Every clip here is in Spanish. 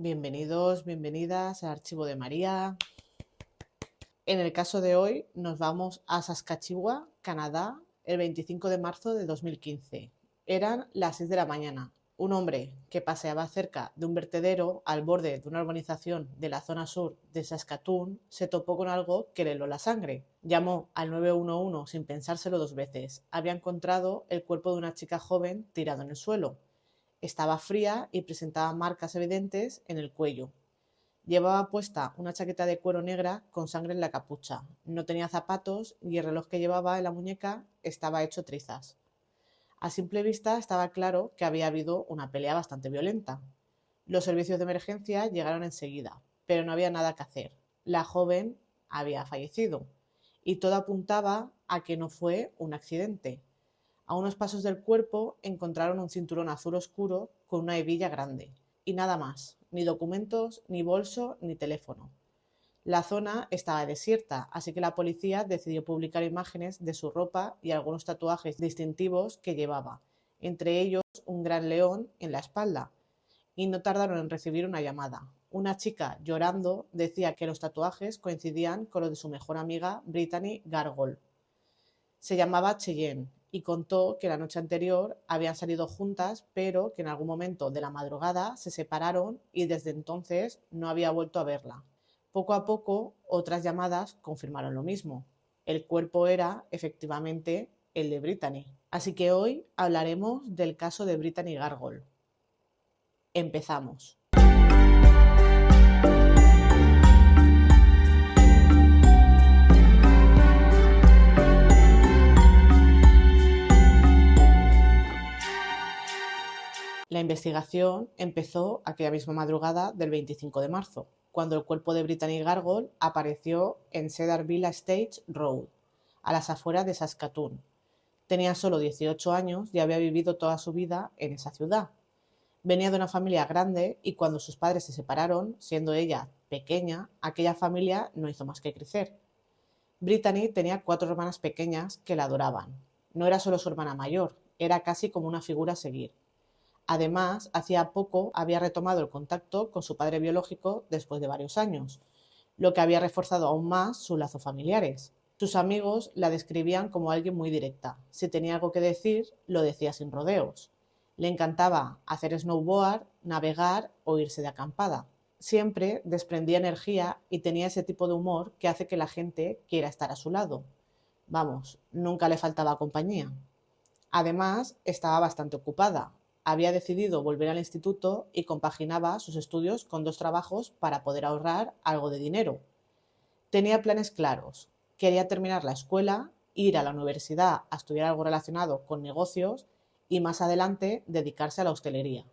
Bienvenidos, bienvenidas al Archivo de María. En el caso de hoy nos vamos a Saskatchewan, Canadá, el 25 de marzo de 2015. Eran las 6 de la mañana. Un hombre que paseaba cerca de un vertedero al borde de una urbanización de la zona sur de Saskatoon se topó con algo que le heló la sangre. Llamó al 911 sin pensárselo dos veces. Había encontrado el cuerpo de una chica joven tirado en el suelo. Estaba fría y presentaba marcas evidentes en el cuello. Llevaba puesta una chaqueta de cuero negra con sangre en la capucha. No tenía zapatos y el reloj que llevaba en la muñeca estaba hecho trizas. A simple vista estaba claro que había habido una pelea bastante violenta. Los servicios de emergencia llegaron enseguida, pero no había nada que hacer. La joven había fallecido y todo apuntaba a que no fue un accidente. A unos pasos del cuerpo encontraron un cinturón azul oscuro con una hebilla grande. Y nada más, ni documentos, ni bolso, ni teléfono. La zona estaba desierta, así que la policía decidió publicar imágenes de su ropa y algunos tatuajes distintivos que llevaba, entre ellos un gran león en la espalda. Y no tardaron en recibir una llamada. Una chica, llorando, decía que los tatuajes coincidían con los de su mejor amiga, Brittany Gargoll. Se llamaba Cheyenne y contó que la noche anterior habían salido juntas, pero que en algún momento de la madrugada se separaron y desde entonces no había vuelto a verla. Poco a poco, otras llamadas confirmaron lo mismo. El cuerpo era, efectivamente, el de Brittany. Así que hoy hablaremos del caso de Brittany Gargoll. Empezamos. La investigación empezó aquella misma madrugada del 25 de marzo, cuando el cuerpo de Brittany Gargoll apareció en Cedarville Stage Road, a las afueras de Saskatoon. Tenía solo 18 años y había vivido toda su vida en esa ciudad. Venía de una familia grande y cuando sus padres se separaron, siendo ella pequeña, aquella familia no hizo más que crecer. Brittany tenía 4 hermanas pequeñas que la adoraban. No era solo su hermana mayor, era casi como una figura a seguir. Además, hacía poco había retomado el contacto con su padre biológico después de varios años, lo que había reforzado aún más sus lazos familiares. Sus amigos la describían como alguien muy directa. Si tenía algo que decir, lo decía sin rodeos. Le encantaba hacer snowboard, navegar o irse de acampada. Siempre desprendía energía y tenía ese tipo de humor que hace que la gente quiera estar a su lado. Vamos, nunca le faltaba compañía. Además, estaba bastante ocupada. Había decidido volver al instituto y compaginaba sus estudios con 2 trabajos para poder ahorrar algo de dinero. Tenía planes claros. Quería terminar la escuela, ir a la universidad a estudiar algo relacionado con negocios y más adelante dedicarse a la hostelería.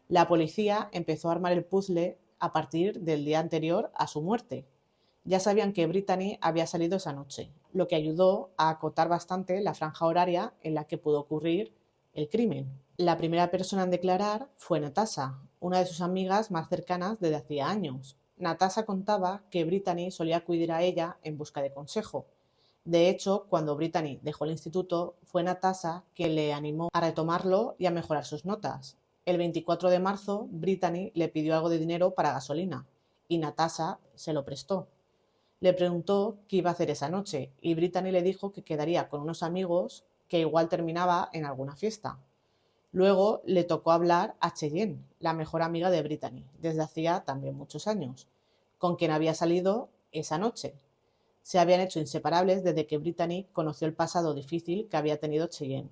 La policía empezó a armar el puzzle a partir del día anterior a su muerte. Ya sabían que Brittany había salido esa noche, lo que ayudó a acotar bastante la franja horaria en la que pudo ocurrir el crimen. La primera persona en declarar fue Natasha, una de sus amigas más cercanas desde hacía años. Natasha contaba que Brittany solía acudir a ella en busca de consejo. De hecho, cuando Brittany dejó el instituto, fue Natasha quien le animó a retomarlo y a mejorar sus notas. El 24 de marzo, Brittany le pidió algo de dinero para gasolina y Natasha se lo prestó. Le preguntó qué iba a hacer esa noche y Brittany le dijo que quedaría con unos amigos que igual terminaba en alguna fiesta. Luego le tocó hablar a Cheyenne, la mejor amiga de Brittany, desde hacía también muchos años, con quien había salido esa noche. Se habían hecho inseparables desde que Brittany conoció el pasado difícil que había tenido Cheyenne.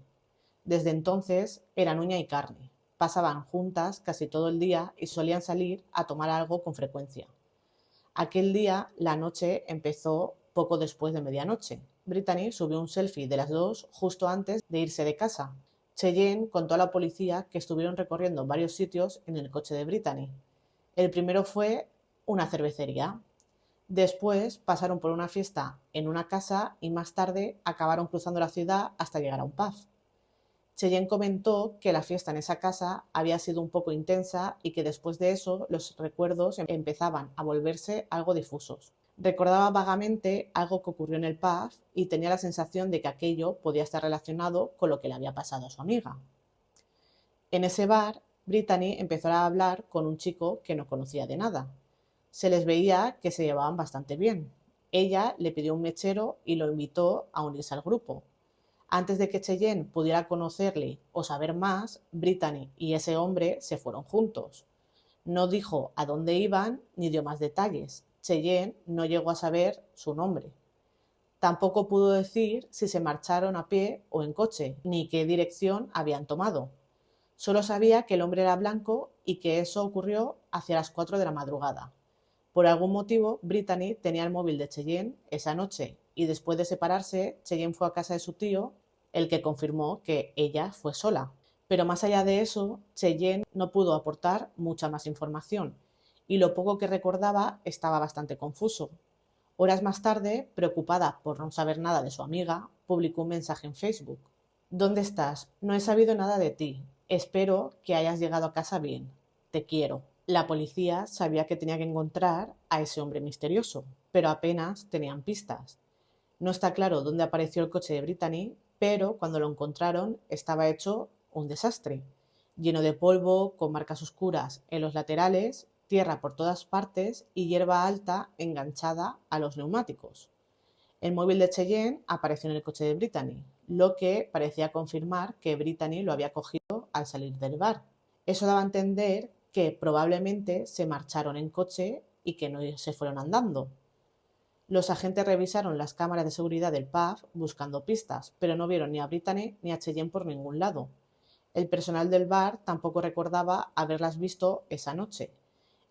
Desde entonces eran uña y carne. Pasaban juntas casi todo el día y solían salir a tomar algo con frecuencia. Aquel día la noche empezó poco después de medianoche. Brittany subió un selfie de las dos justo antes de irse de casa. Cheyenne contó a la policía que estuvieron recorriendo varios sitios en el coche de Brittany. El primero fue una cervecería. Después pasaron por una fiesta en una casa y más tarde acabaron cruzando la ciudad hasta llegar a un pub. Cheyenne comentó que la fiesta en esa casa había sido un poco intensa y que después de eso los recuerdos empezaban a volverse algo difusos. Recordaba vagamente algo que ocurrió en el pub y tenía la sensación de que aquello podía estar relacionado con lo que le había pasado a su amiga. En ese bar, Brittany empezó a hablar con un chico que no conocía de nada. Se les veía que se llevaban bastante bien. Ella le pidió un mechero y lo invitó a unirse al grupo. Antes de que Cheyenne pudiera conocerle o saber más, Brittany y ese hombre se fueron juntos. No dijo a dónde iban ni dio más detalles. Cheyenne no llegó a saber su nombre. Tampoco pudo decir si se marcharon a pie o en coche, ni qué dirección habían tomado. Solo sabía que el hombre era blanco y que eso ocurrió hacia las 4 de la madrugada. Por algún motivo, Brittany tenía el móvil de Cheyenne esa noche y después de separarse, Cheyenne fue a casa de su tío, el que confirmó que ella fue sola. Pero más allá de eso, Cheyenne no pudo aportar mucha más información y lo poco que recordaba estaba bastante confuso. Horas más tarde, preocupada por no saber nada de su amiga, publicó un mensaje en Facebook. ¿Dónde estás? No he sabido nada de ti. Espero que hayas llegado a casa bien. Te quiero. La policía sabía que tenía que encontrar a ese hombre misterioso, pero apenas tenían pistas. No está claro dónde apareció el coche de Brittany, pero cuando lo encontraron estaba hecho un desastre, lleno de polvo, con marcas oscuras en los laterales, tierra por todas partes y hierba alta enganchada a los neumáticos. El móvil de Cheyenne apareció en el coche de Brittany, lo que parecía confirmar que Brittany lo había cogido al salir del bar. Eso daba a entender que probablemente se marcharon en coche y que no se fueron andando. Los agentes revisaron las cámaras de seguridad del pub buscando pistas, pero no vieron ni a Brittany ni a Cheyenne por ningún lado. El personal del bar tampoco recordaba haberlas visto esa noche.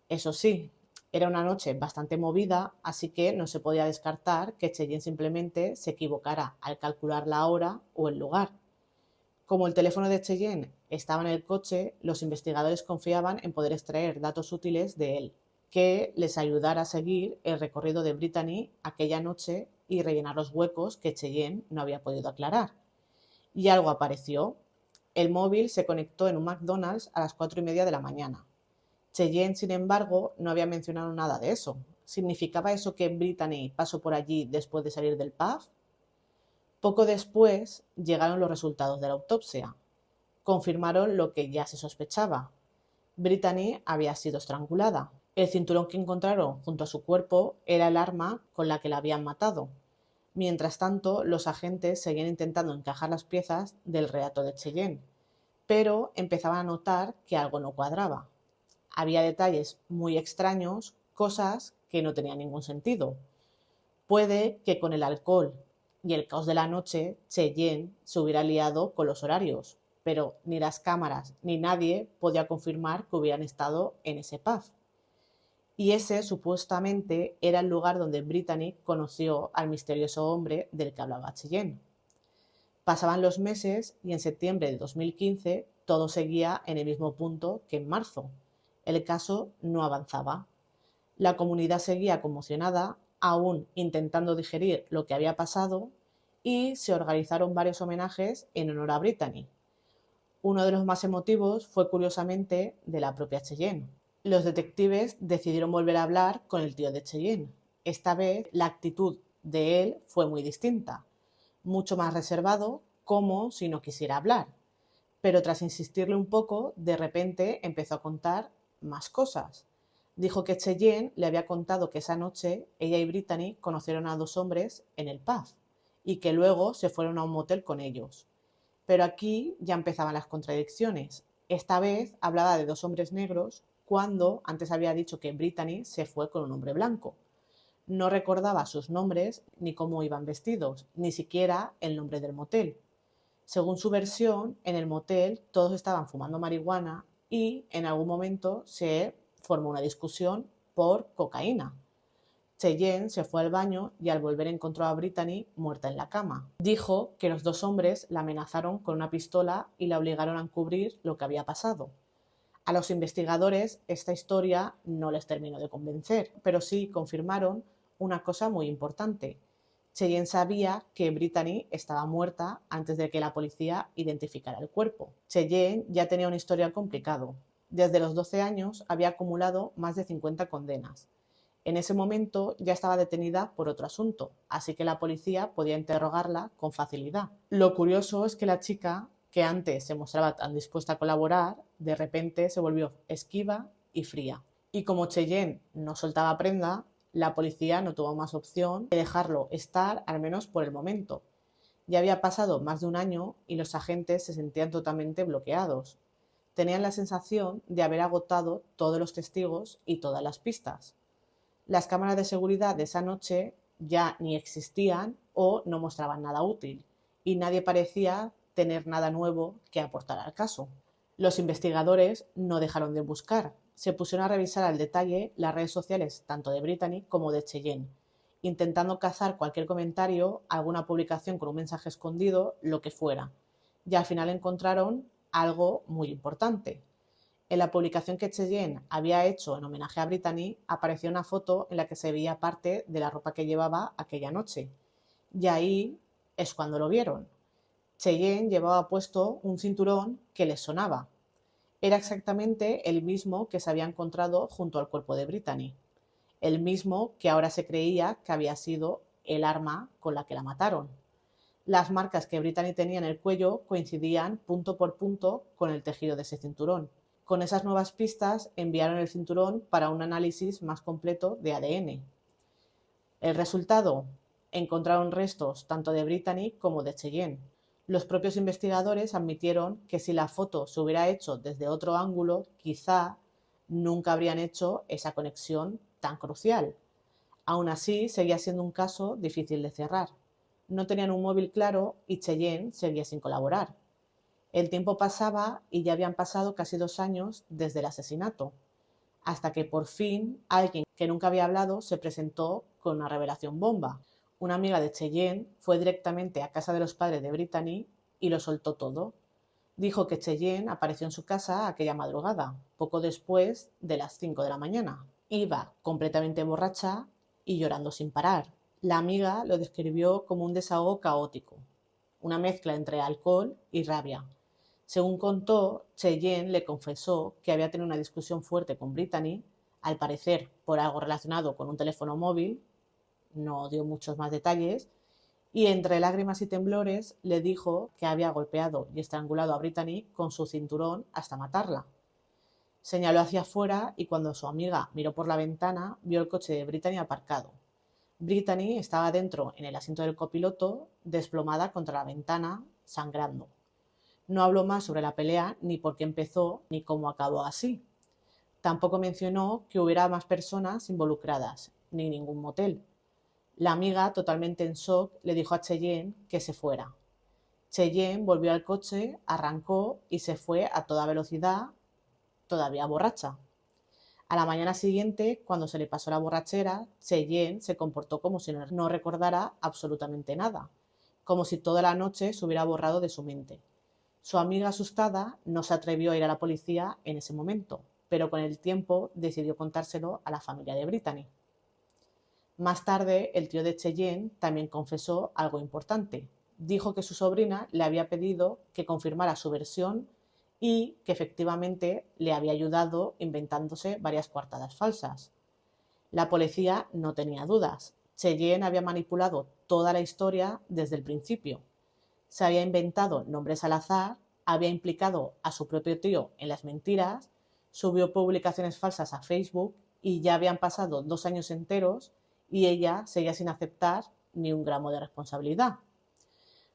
Eso sí, era una noche bastante movida, así que no se podía descartar que Cheyenne simplemente se equivocara al calcular la hora o el lugar. Como el teléfono de Cheyenne estaba en el coche, los investigadores confiaban en poder extraer datos útiles de él, que les ayudara a seguir el recorrido de Brittany aquella noche y rellenar los huecos que Cheyenne no había podido aclarar. Y algo apareció. El móvil se conectó en un McDonald's a las 4:30 de la mañana. Cheyenne, sin embargo, no había mencionado nada de eso. ¿Significaba eso que Brittany pasó por allí después de salir del pub? Poco después llegaron los resultados de la autopsia. Confirmaron lo que ya se sospechaba. Brittany había sido estrangulada. El cinturón que encontraron junto a su cuerpo era el arma con la que la habían matado. Mientras tanto, los agentes seguían intentando encajar las piezas del relato de Cheyenne, pero empezaban a notar que algo no cuadraba. Había detalles muy extraños, cosas que no tenían ningún sentido. Puede que con el alcohol y el caos de la noche, Cheyenne se hubiera liado con los horarios, pero ni las cámaras ni nadie podía confirmar que hubieran estado en ese pub. Y ese supuestamente era el lugar donde Brittany conoció al misterioso hombre del que hablaba Cheyenne. Pasaban los meses y en septiembre de 2015 todo seguía en el mismo punto que en marzo. El caso no avanzaba. La comunidad seguía conmocionada, aún intentando digerir lo que había pasado, y se organizaron varios homenajes en honor a Brittany. Uno de los más emotivos fue curiosamente de la propia Cheyenne. Los detectives decidieron volver a hablar con el tío de Cheyenne. Esta vez la actitud de él fue muy distinta, mucho más reservado, como si no quisiera hablar. Pero tras insistirle un poco, de repente empezó a contar más cosas. Dijo que Cheyenne le había contado que esa noche ella y Brittany conocieron a dos hombres en el pub y que luego se fueron a un motel con ellos. Pero aquí ya empezaban las contradicciones. Esta vez hablaba de dos hombres negros cuando antes había dicho que Brittany se fue con un hombre blanco. No recordaba sus nombres ni cómo iban vestidos, ni siquiera el nombre del motel. Según su versión, en el motel todos estaban fumando marihuana y en algún momento se formó una discusión por cocaína. Cheyenne se fue al baño y al volver encontró a Brittany muerta en la cama. Dijo que los dos hombres la amenazaron con una pistola y la obligaron a encubrir lo que había pasado. A los investigadores esta historia no les terminó de convencer, pero sí confirmaron una cosa muy importante. Cheyenne sabía que Brittany estaba muerta antes de que la policía identificara el cuerpo. Cheyenne ya tenía un historial complicado. Desde los 12 años había acumulado más de 50 condenas. En ese momento ya estaba detenida por otro asunto, así que la policía podía interrogarla con facilidad. Lo curioso es que la chica que antes se mostraba tan dispuesta a colaborar, de repente se volvió esquiva y fría. Y como Cheyenne no soltaba prenda, la policía no tuvo más opción que dejarlo estar, al menos por el momento. Ya había pasado más de un año y los agentes se sentían totalmente bloqueados. Tenían la sensación de haber agotado todos los testigos y todas las pistas. Las cámaras de seguridad de esa noche ya ni existían o no mostraban nada útil, y nadie parecía tener nada nuevo que aportar al caso. Los investigadores no dejaron de buscar, se pusieron a revisar al detalle las redes sociales tanto de Brittany como de Cheyenne, intentando cazar cualquier comentario, alguna publicación con un mensaje escondido, lo que fuera. Y al final encontraron algo muy importante. En la publicación que Cheyenne había hecho en homenaje a Brittany apareció una foto en la que se veía parte de la ropa que llevaba aquella noche. Y ahí es cuando lo vieron. Cheyenne llevaba puesto un cinturón que les sonaba. Era exactamente el mismo que se había encontrado junto al cuerpo de Brittany. El mismo que ahora se creía que había sido el arma con la que la mataron. Las marcas que Brittany tenía en el cuello coincidían punto por punto con el tejido de ese cinturón. Con esas nuevas pistas enviaron el cinturón para un análisis más completo de ADN. El resultado: encontraron restos tanto de Brittany como de Cheyenne. Los propios investigadores admitieron que si la foto se hubiera hecho desde otro ángulo, quizá nunca habrían hecho esa conexión tan crucial. Aún así, seguía siendo un caso difícil de cerrar. No tenían un móvil claro y Cheyenne seguía sin colaborar. El tiempo pasaba y ya habían pasado casi 2 años desde el asesinato, hasta que por fin alguien que nunca había hablado se presentó con una revelación bomba. Una amiga de Cheyenne fue directamente a casa de los padres de Brittany y lo soltó todo. Dijo que Cheyenne apareció en su casa aquella madrugada, poco después de las 5 de la mañana. Iba completamente borracha y llorando sin parar. La amiga lo describió como un desahogo caótico, una mezcla entre alcohol y rabia. Según contó, Cheyenne le confesó que había tenido una discusión fuerte con Brittany, al parecer por algo relacionado con un teléfono móvil, no dio muchos más detalles, y entre lágrimas y temblores le dijo que había golpeado y estrangulado a Brittany con su cinturón hasta matarla. Señaló hacia afuera y cuando su amiga miró por la ventana vio el coche de Brittany aparcado. Brittany estaba dentro en el asiento del copiloto, desplomada contra la ventana, sangrando. No habló más sobre la pelea, ni por qué empezó, ni cómo acabó así. Tampoco mencionó que hubiera más personas involucradas, ni ningún motel. La amiga, totalmente en shock, le dijo a Cheyenne que se fuera. Cheyenne volvió al coche, arrancó y se fue a toda velocidad, todavía borracha. A la mañana siguiente, cuando se le pasó la borrachera, Cheyenne se comportó como si no recordara absolutamente nada, como si toda la noche se hubiera borrado de su mente. Su amiga, asustada, no se atrevió a ir a la policía en ese momento, pero con el tiempo decidió contárselo a la familia de Brittany. Más tarde, el tío de Cheyenne también confesó algo importante. Dijo que su sobrina le había pedido que confirmara su versión y que efectivamente le había ayudado inventándose varias coartadas falsas. La policía no tenía dudas. Cheyenne había manipulado toda la historia desde el principio. Se había inventado nombres al azar, había implicado a su propio tío en las mentiras, subió publicaciones falsas a Facebook y ya habían pasado 2 años enteros y ella seguía sin aceptar ni un gramo de responsabilidad.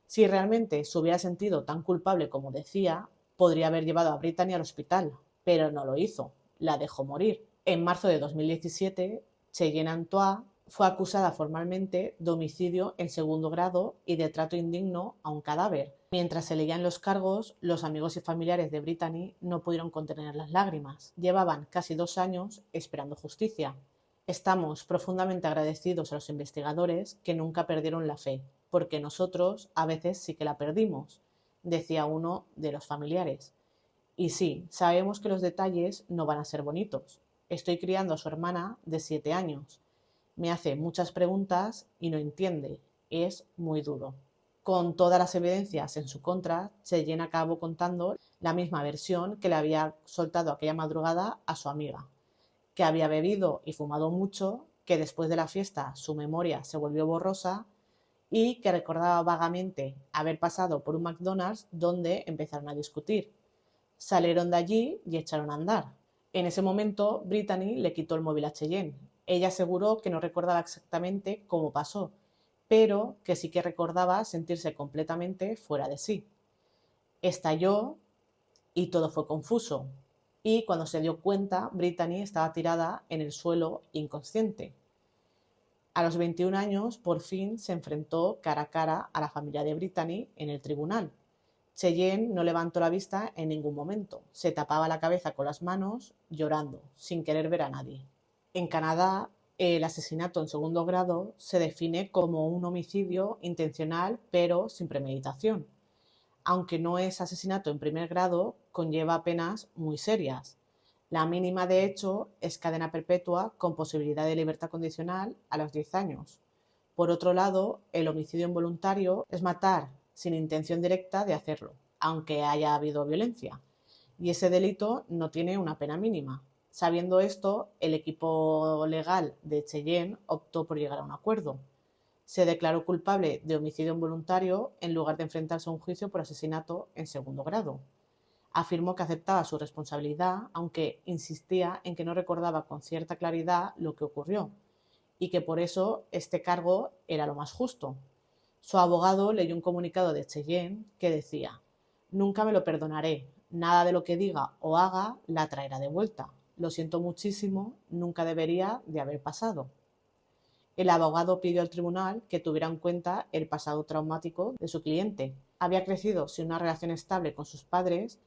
Si realmente se hubiera sentido tan culpable como decía, podría haber llevado a Brittany al hospital, pero no lo hizo, la dejó morir. En marzo de 2017, Cheyenne Antoine fue acusada formalmente de homicidio en segundo grado y de trato indigno a un cadáver. Mientras se leían los cargos, los amigos y familiares de Brittany no pudieron contener las lágrimas. Llevaban casi 2 años esperando justicia. Estamos profundamente agradecidos a los investigadores que nunca perdieron la fe, porque nosotros a veces sí que la perdimos, decía uno de los familiares. Y sí, sabemos que los detalles no van a ser bonitos. Estoy criando a su hermana de 7 años. Me hace muchas preguntas y no entiende. Es muy duro. Con todas las evidencias en su contra, Cheyenne acabó contando la misma versión que le había soltado aquella madrugada a su amiga, que había bebido y fumado mucho, que después de la fiesta su memoria se volvió borrosa y que recordaba vagamente haber pasado por un McDonald's donde empezaron a discutir. Salieron de allí y echaron a andar. En ese momento, Brittany le quitó el móvil a Cheyenne. Ella aseguró que no recordaba exactamente cómo pasó, pero que sí que recordaba sentirse completamente fuera de sí. Estalló y todo fue confuso. Y cuando se dio cuenta, Brittany estaba tirada en el suelo inconsciente. A los 21 años, por fin se enfrentó cara a cara a la familia de Brittany en el tribunal. Cheyenne no levantó la vista en ningún momento. Se tapaba la cabeza con las manos, llorando, sin querer ver a nadie. En Canadá, el asesinato en segundo grado se define como un homicidio intencional pero sin premeditación. Aunque no es asesinato en primer grado, conlleva penas muy serias. La mínima, de hecho, es cadena perpetua con posibilidad de libertad condicional a los 10 años. Por otro lado, el homicidio involuntario es matar sin intención directa de hacerlo, aunque haya habido violencia. Y ese delito no tiene una pena mínima. Sabiendo esto, el equipo legal de Cheyenne optó por llegar a un acuerdo. Se declaró culpable de homicidio involuntario en lugar de enfrentarse a un juicio por asesinato en segundo grado. Afirmó que aceptaba su responsabilidad, aunque insistía en que no recordaba con cierta claridad lo que ocurrió y que por eso este cargo era lo más justo. Su abogado leyó un comunicado de Cheyenne que decía: «Nunca me lo perdonaré, nada de lo que diga o haga la traerá de vuelta. Lo siento muchísimo, nunca debería de haber pasado». El abogado pidió al tribunal que tuviera en cuenta el pasado traumático de su cliente. Había crecido sin una relación estable con sus padres,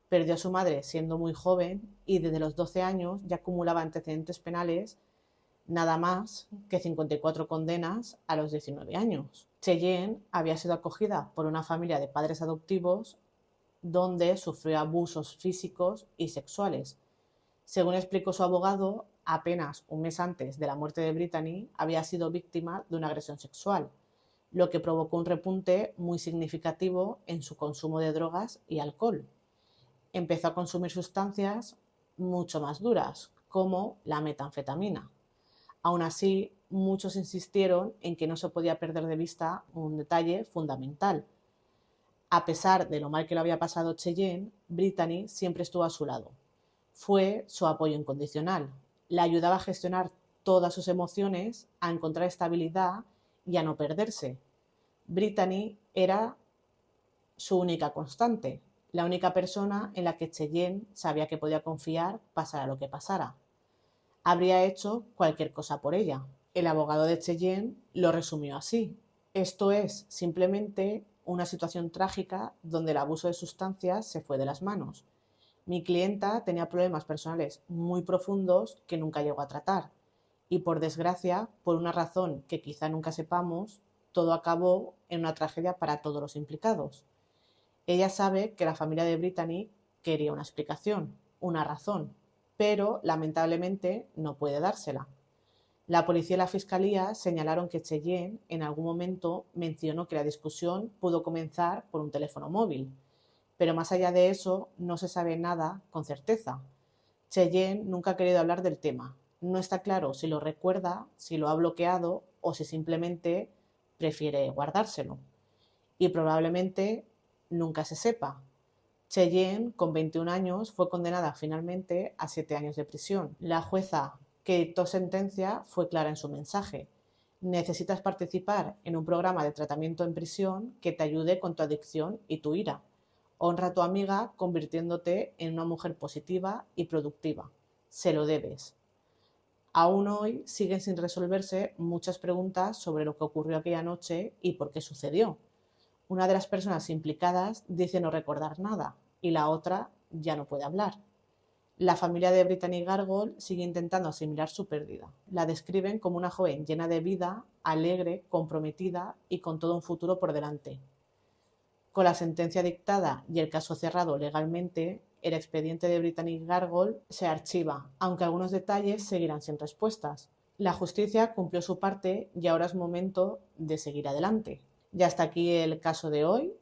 perdió a su madre siendo muy joven y desde los 12 años ya acumulaba antecedentes penales, nada más que 54 condenas a los 19 años. Cheyenne había sido acogida por una familia de padres adoptivos donde sufrió abusos físicos y sexuales. Según explicó su abogado, apenas un mes antes de la muerte de Brittany había sido víctima de una agresión sexual, lo que provocó un repunte muy significativo en su consumo de drogas y alcohol. Empezó a consumir sustancias mucho más duras, como la metanfetamina. Aún así, muchos insistieron en que no se podía perder de vista un detalle fundamental. A pesar de lo mal que lo había pasado Cheyenne, Brittany siempre estuvo a su lado. Fue su apoyo incondicional. Le ayudaba a gestionar todas sus emociones, a encontrar estabilidad y a no perderse. Brittany era su única constante, la única persona en la que Cheyenne sabía que podía confiar pasara lo que pasara. Habría hecho cualquier cosa por ella. El abogado de Cheyenne lo resumió así: «Esto es simplemente una situación trágica donde el abuso de sustancias se fue de las manos. Mi clienta tenía problemas personales muy profundos que nunca llegó a tratar y, por desgracia, por una razón que quizá nunca sepamos, todo acabó en una tragedia para todos los implicados. Ella sabe que la familia de Brittany quería una explicación, una razón, pero lamentablemente no puede dársela». La policía y la fiscalía señalaron que Cheyenne en algún momento mencionó que la discusión pudo comenzar por un teléfono móvil, pero más allá de eso no se sabe nada con certeza. Cheyenne nunca ha querido hablar del tema. No está claro si lo recuerda, si lo ha bloqueado o si simplemente prefiere guardárselo. Y probablemente nunca se sepa. Cheyenne, con 21 años, fue condenada finalmente a 7 años de prisión. La jueza que dictó sentencia fue clara en su mensaje: «Necesitas participar en un programa de tratamiento en prisión que te ayude con tu adicción y tu ira. Honra a tu amiga convirtiéndote en una mujer positiva y productiva. Se lo debes». Aún hoy siguen sin resolverse muchas preguntas sobre lo que ocurrió aquella noche y por qué sucedió. Una de las personas implicadas dice no recordar nada y la otra ya no puede hablar. La familia de Brittany Gargoyle sigue intentando asimilar su pérdida. La describen como una joven llena de vida, alegre, comprometida y con todo un futuro por delante. Con la sentencia dictada y el caso cerrado legalmente, el expediente de Brittany Gargoyle se archiva, aunque algunos detalles seguirán sin respuestas. La justicia cumplió su parte y ahora es momento de seguir adelante. Ya está aquí el caso de hoy.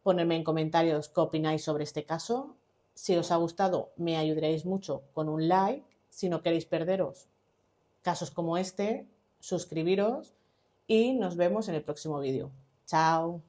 Ponedme en comentarios qué opináis sobre este caso. Si os ha gustado, me ayudaréis mucho con un like. Si no queréis perderos casos como este, suscribiros y nos vemos en el próximo vídeo. Chao.